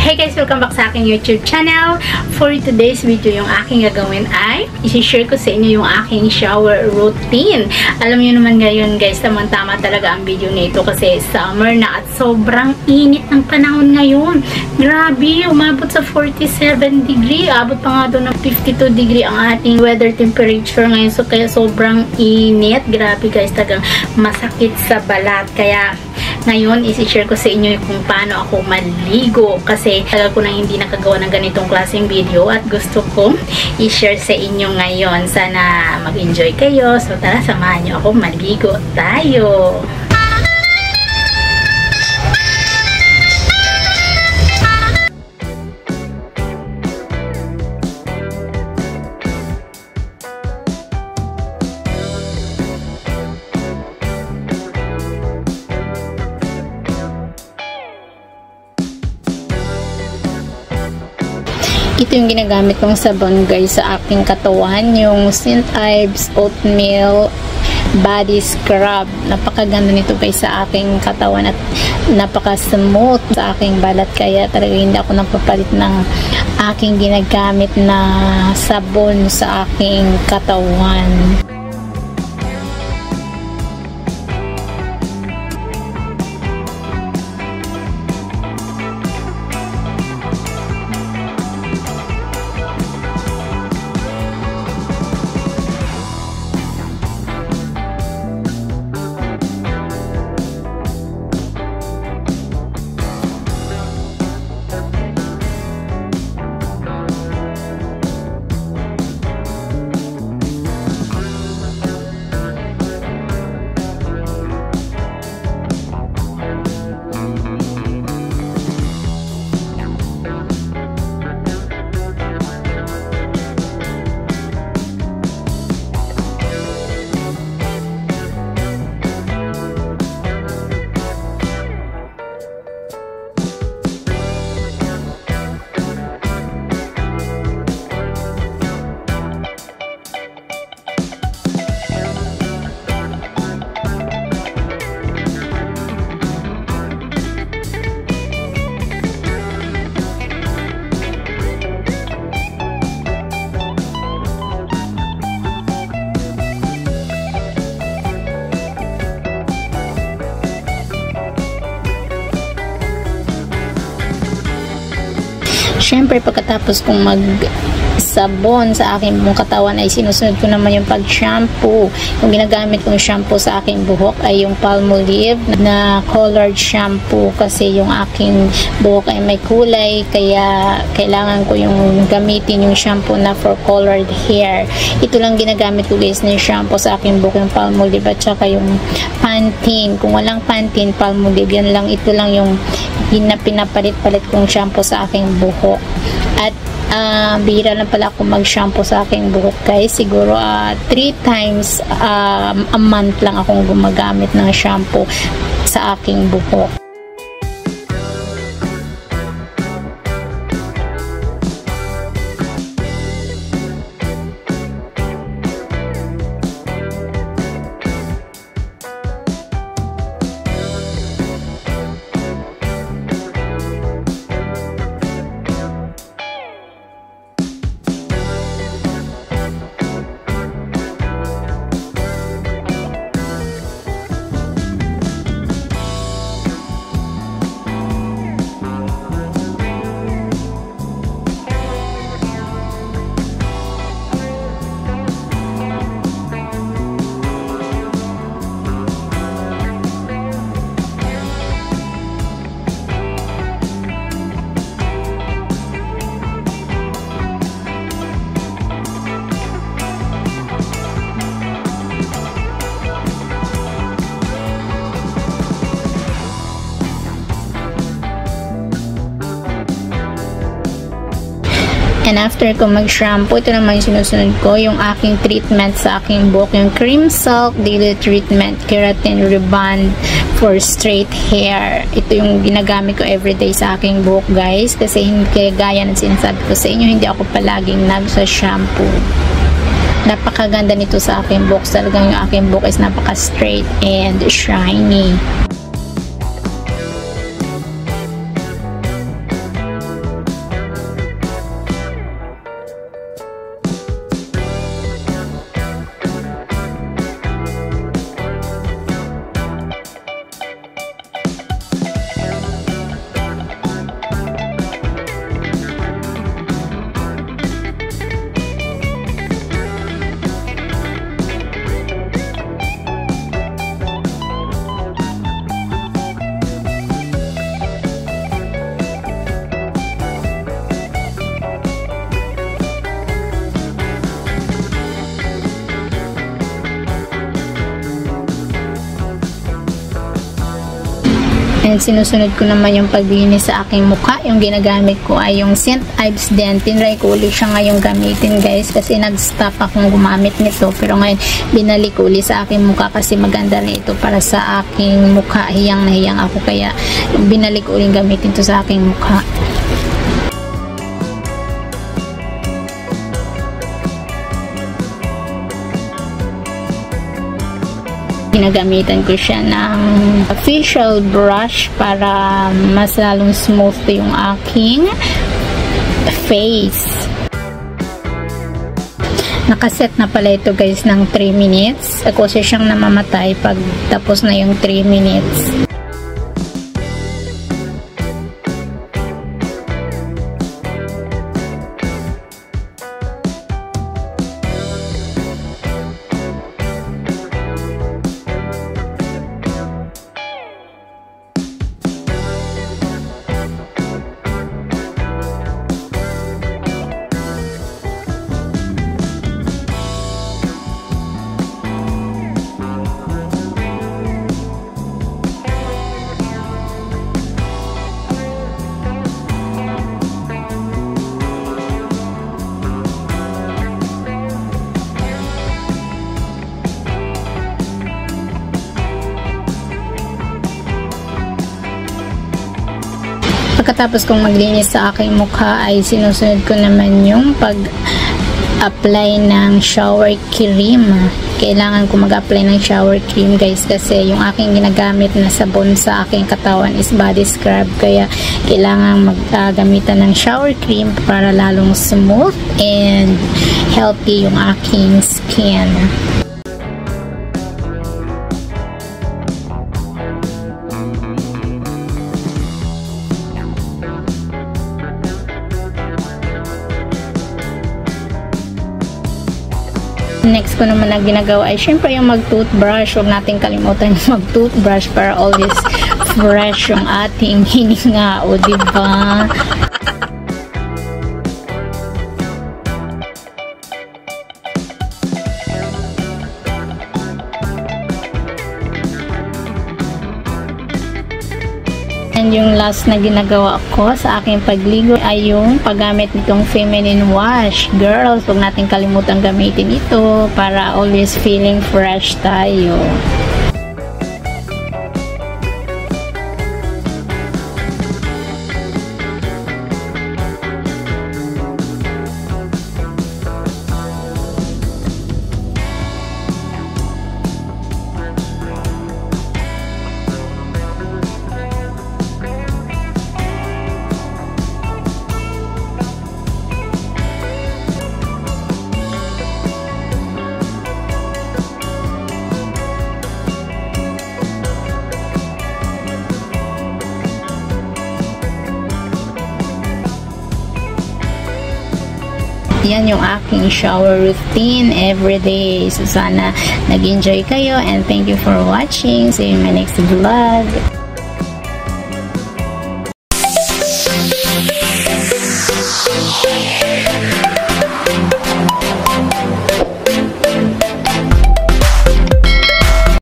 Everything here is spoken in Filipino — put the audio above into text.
Hey guys! Welcome back sa aking YouTube channel. For today's video, yung aking gagawin ay isi-share ko sa inyo yung aking shower routine. Alam niyo naman ngayon guys, tamang-tama talaga ang video nito kasi summer na at sobrang init ng panahon ngayon. Grabe, umabot sa 47 degree. Abot pa nga doon ng 52 degree ang ating weather temperature ngayon. So kaya sobrang init. Grabe guys, talagang masakit sa balat. Kaya ngayon, isi-share ko sa inyo kung paano ako maligo kasi tagal ko nang hindi nakagawa ng ganitong klaseng video at gusto kong i-share sa inyo ngayon. Sana mag-enjoy kayo. So tara, samahan nyo ako, maligo tayo! Ito yung ginagamit kong sabon guys sa aking katawan, yung St. Ives Oatmeal Body Scrub. Napakaganda nito guys sa aking katawan at napaka-smooth sa aking balat, kaya talaga hindi ako napapalit ng aking ginagamit na sabon sa aking katawan. Siyempre, pagkatapos kong mag-sabon sa aking buong katawan ay sinusunod ko naman yung pag-shampoo. Yung ginagamit kong shampoo sa aking buhok ay yung Palmolive na colored shampoo kasi yung aking buhok ay may kulay, kaya kailangan ko yung gamitin yung shampoo na for colored hair. Ito lang ginagamit ko guys na shampoo sa aking buhok, yung Palmolive at saka yung Pantene. Kung walang Pantene, Palmolive, yan lang, ito lang yung pinapalit-palit kong shampoo sa aking buhok. At bihira lang pala ako mag-shampoo sa aking buhok guys. Siguro 3 times a month lang akong gumagamit ng shampoo sa aking buhok. And after ko mag-shampoo, ito naman sinusunod ko yung aking treatment sa aking buhok, yung Cream Silk Daily Treatment Keratin Rebond for straight hair. Ito yung ginagamit ko everyday sa aking buhok guys, kasi hindi gaya ng sinasabi ko sa inyo, hindi ako palaging nagsa-shampoo. Napakaganda nito sa aking buhok. Talagang yung aking buhok is napaka-straight and shiny. And sinusunod ko naman yung paglinis sa aking mukha. Yung ginagamit ko ay yung St. Ives din. Tinry ko ulit siya ngayong gamitin guys kasi nag-stop akong gumamit nito. Pero ngayon binalik ko ulit sa aking mukha kasi maganda rin ito para sa aking mukha. Hiyang na hiyang ako kaya binalik ko ulit gamitin ito sa aking mukha. Ginagamitan ko siya ng facial brush para mas lalong smooth yung aking face. Nakaset na pala ito guys ng 3 minutes. Kasi siyang namamatay pag tapos na yung 3 minutes. Pagkatapos kong maglinis sa aking mukha ay sinusunod ko naman yung pag-apply ng shower cream. Kailangan ko mag-apply ng shower cream guys kasi yung aking ginagamit na sabon sa aking katawan is body scrub kaya kailangan maggamitan ng shower cream para lalong smooth and healthy yung aking skin. Next ko naman na ginagawa ay syempre yung mag-toothbrush. Huwag natin kalimutan yung mag-toothbrush para always fresh yung ating hininga. O diba? And yung last na ginagawa ko sa aking pagligo ay yung paggamit nitong feminine wash. Girls, huwag natin kalimutan gamitin ito para always feeling fresh tayo. Yan yung aking shower routine everyday. So sana nag-enjoy kayo and thank you for watching. See you in my next vlog.